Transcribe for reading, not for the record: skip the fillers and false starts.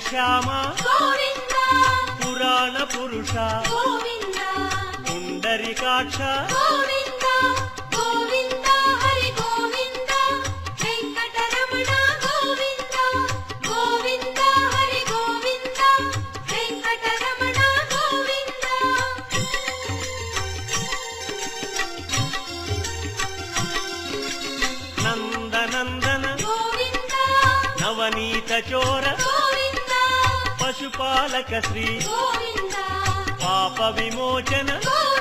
శ్యామ గోవింద పురాణ పురుష గోవింద పుండరీకాక్ష గోవింద గోవింద హరి గోవింద వెంకటరమణ గోవింద గోవింద హరి గోవింద వెంకటరమణ గోవింద నందనందన గోవింద నవనీత చోర గోవింద పశుపాలక శ్రీ గోవింద పాప విమోచన గోవింద